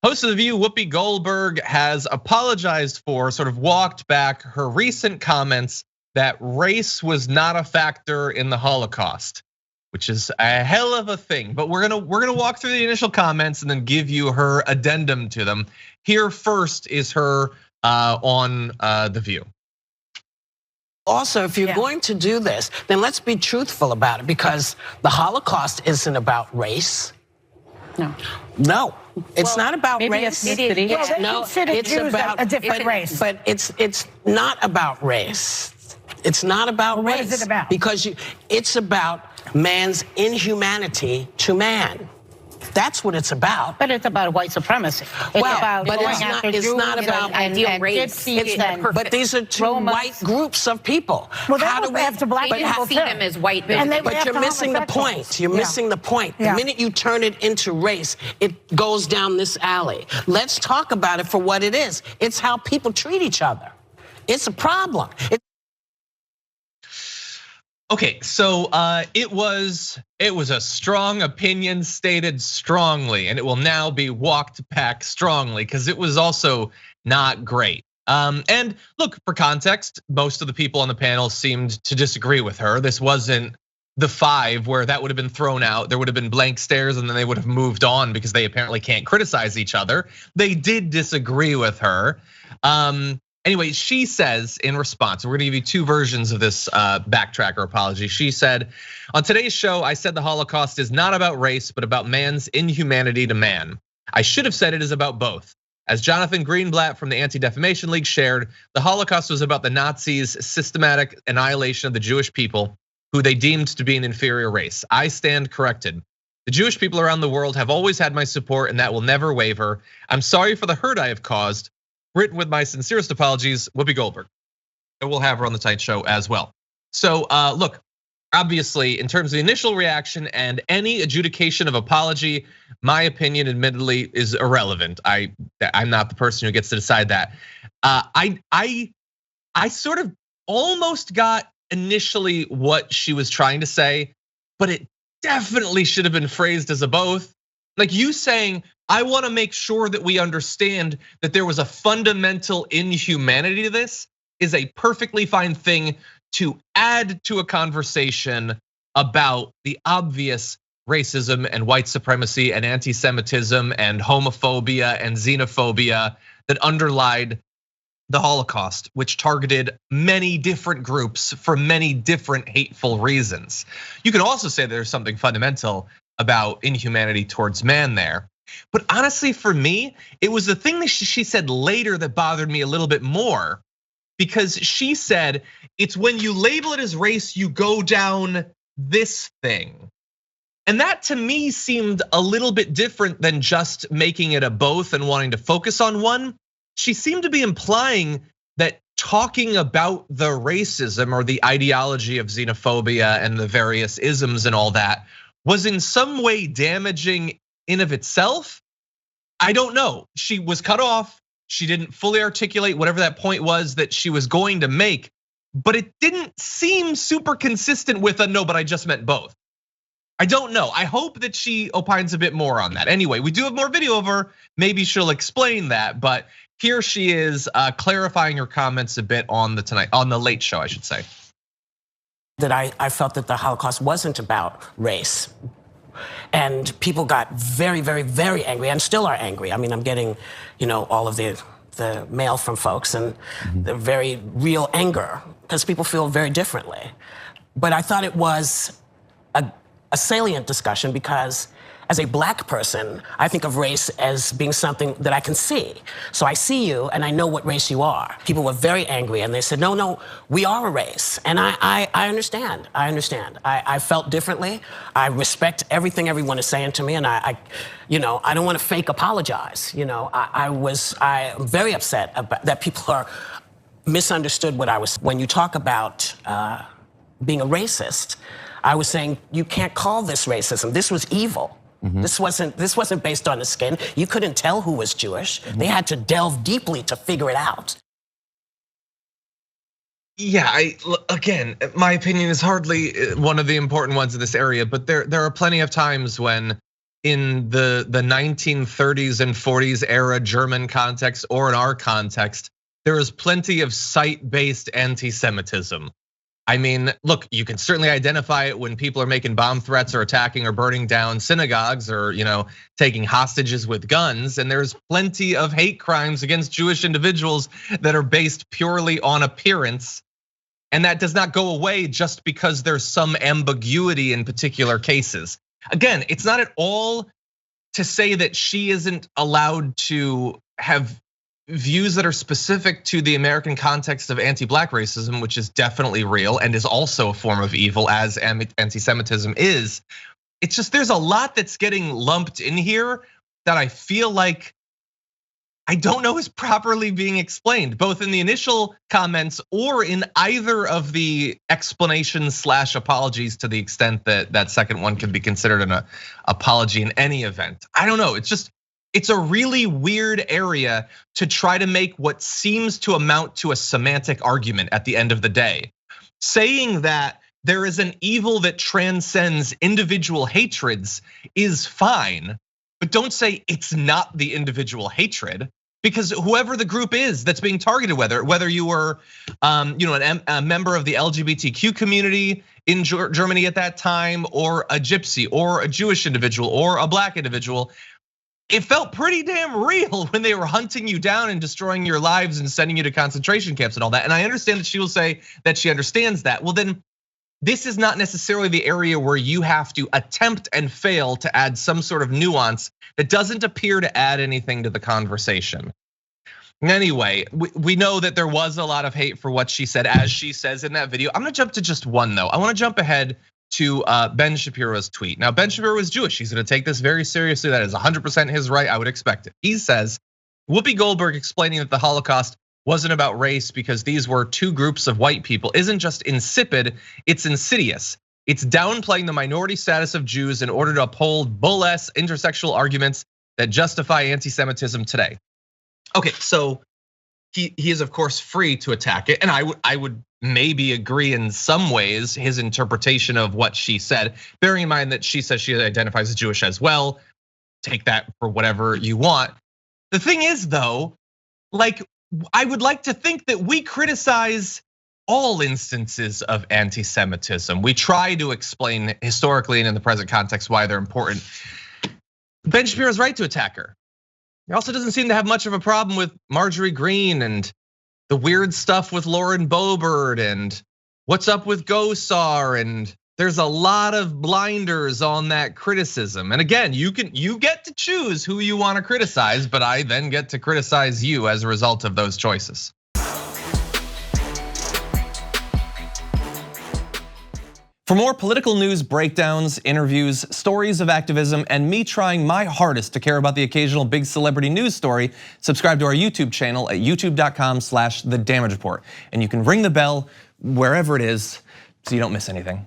Host of The View, Whoopi Goldberg, has apologized for, sort of walked back her recent comments that race was not a factor in the Holocaust, which is a hell of a thing. But we're gonna walk through the initial comments and then give you her addendum to them. Here first is her on The View. Also, if you're going to do this, then let's be truthful about it, because the Holocaust isn't about race. No, it's not about race. No, it's about a different race. But it's not about race. It's not about race. What is it about? Because it's about man's inhumanity to man. That's what it's about. But it's about white supremacy. It's not about ideal race. But these are two white groups of people. Well, how do we have to black people see them as white people? But you're missing the point. You're missing the point. The minute you turn it into race, it goes down this alley. Let's talk about it for what it is. It's how people treat each other. It's a problem. Okay, so it was a strong opinion stated strongly, and it will now be walked back strongly because it was also not great. And look, for context, most of the people on the panel seemed to disagree with her. This wasn't the five where that would have been thrown out. There would have been blank stares and then they would have moved on because they apparently can't criticize each other. They did disagree with her. Anyway, she says in response, we're gonna give you two versions of this backtracker apology. She said, on today's show, I said the Holocaust is not about race, but about man's inhumanity to man. I should have said it is about both. As Jonathan Greenblatt from the Anti-Defamation League shared, the Holocaust was about the Nazis' systematic annihilation of the Jewish people, who they deemed to be an inferior race. I stand corrected. The Jewish people around the world have always had my support, and that will never waver. I'm sorry for the hurt I have caused. Written with my sincerest apologies, Whoopi Goldberg. And we'll have her on the Tonight Show as well. So look, obviously, in terms of the initial reaction and any adjudication of apology, my opinion, admittedly, is irrelevant. I'm not the person who gets to decide that. I sort of almost got initially what she was trying to say, but it definitely should have been phrased as a both. Like you saying, I want to make sure that we understand that there was a fundamental inhumanity to this is a perfectly fine thing to add to a conversation about the obvious racism and white supremacy and anti-Semitism and homophobia and xenophobia that underlied the Holocaust, which targeted many different groups for many different hateful reasons. You can also say there's something fundamental about inhumanity towards man there. But honestly, for me, it was the thing that she said later that bothered me a little bit more, because she said, it's when you label it as race, you go down this thing. And that to me seemed a little bit different than just making it a both and wanting to focus on one. She seemed to be implying that talking about the racism or the ideology of xenophobia and the various isms and all that was in some way damaging in of itself. I don't know. She was cut off. She didn't fully articulate whatever that point was that she was going to make, but it didn't seem super consistent with a no, but I just meant both. I don't know. I hope that she opines a bit more on that. Anyway, we do have more video of her. Maybe she'll explain that, but here she is clarifying her comments a bit on the Late Show, I should say. That I felt that the Holocaust wasn't about race. And people got very, very, very angry and still are angry. I mean, I'm getting, all of the mail from folks and the very real anger because people feel very differently. But I thought it was a salient discussion because as a black person, I think of race as being something that I can see. So I see you and I know what race you are. People were very angry and they said, no, we are a race. And I understand, I felt differently. I respect everything everyone is saying to me and I don't want to fake apologize. I'm very upset about that people are misunderstood what I was. When you talk about being a racist, I was saying, you can't call this racism, this was evil. This wasn't based on the skin. You couldn't tell who was Jewish. They had to delve deeply to figure it out. Yeah, again, my opinion is hardly one of the important ones in this area, but there are plenty of times when in the 1930s and 40s era German context or in our context, there is plenty of site-based anti-Semitism. I mean, look, you can certainly identify it when people are making bomb threats or attacking or burning down synagogues or taking hostages with guns. And there's plenty of hate crimes against Jewish individuals that are based purely on appearance. And that does not go away just because there's some ambiguity in particular cases. Again, it's not at all to say that she isn't allowed to have views that are specific to the American context of anti-black racism, which is definitely real and is also a form of evil, as anti-Semitism is. It's just there's a lot that's getting lumped in here that I feel like I don't know is properly being explained, both in the initial comments or in either of the explanations / apologies, to the extent that that second one can be considered an apology in any event. I don't know, it's a really weird area to try to make what seems to amount to a semantic argument at the end of the day. Saying that there is an evil that transcends individual hatreds is fine, but don't say it's not the individual hatred, because whoever the group is that's being targeted, whether you were a member of the LGBTQ community in Germany at that time, or a gypsy, or a Jewish individual, or a black individual, it felt pretty damn real when they were hunting you down and destroying your lives and sending you to concentration camps and all that. And I understand that she will say that she understands that. Well, then this is not necessarily the area where you have to attempt and fail to add some sort of nuance that doesn't appear to add anything to the conversation. Anyway, we know that there was a lot of hate for what she said, as she says in that video. I'm gonna jump to just one though. I wanna jump ahead to Ben Shapiro's tweet. Now, Ben Shapiro is Jewish. He's gonna take this very seriously. That is 100% his right, I would expect it. He says, Whoopi Goldberg explaining that the Holocaust wasn't about race because these were two groups of white people isn't just insipid, it's insidious. It's downplaying the minority status of Jews in order to uphold bull-ass intersectional arguments that justify anti-Semitism today. Okay, so he is of course free to attack it, and I would maybe agree in some ways his interpretation of what she said, bearing in mind that she says she identifies as Jewish as well. Take that for whatever you want. The thing is though, like, I would like to think that we criticize all instances of anti-Semitism. We try to explain historically and in the present context why they're important. Ben Shapiro's right to attack her. He also doesn't seem to have much of a problem with Marjorie Greene and the weird stuff with Lauren Boebert and what's up with Gosar, and there's a lot of blinders on that criticism. And again, you get to choose who you want to criticize, but I then get to criticize you as a result of those choices. For more political news breakdowns, interviews, stories of activism, and me trying my hardest to care about the occasional big celebrity news story, subscribe to our YouTube channel at youtube.com/thedamagereport. And you can ring the bell wherever it is so you don't miss anything.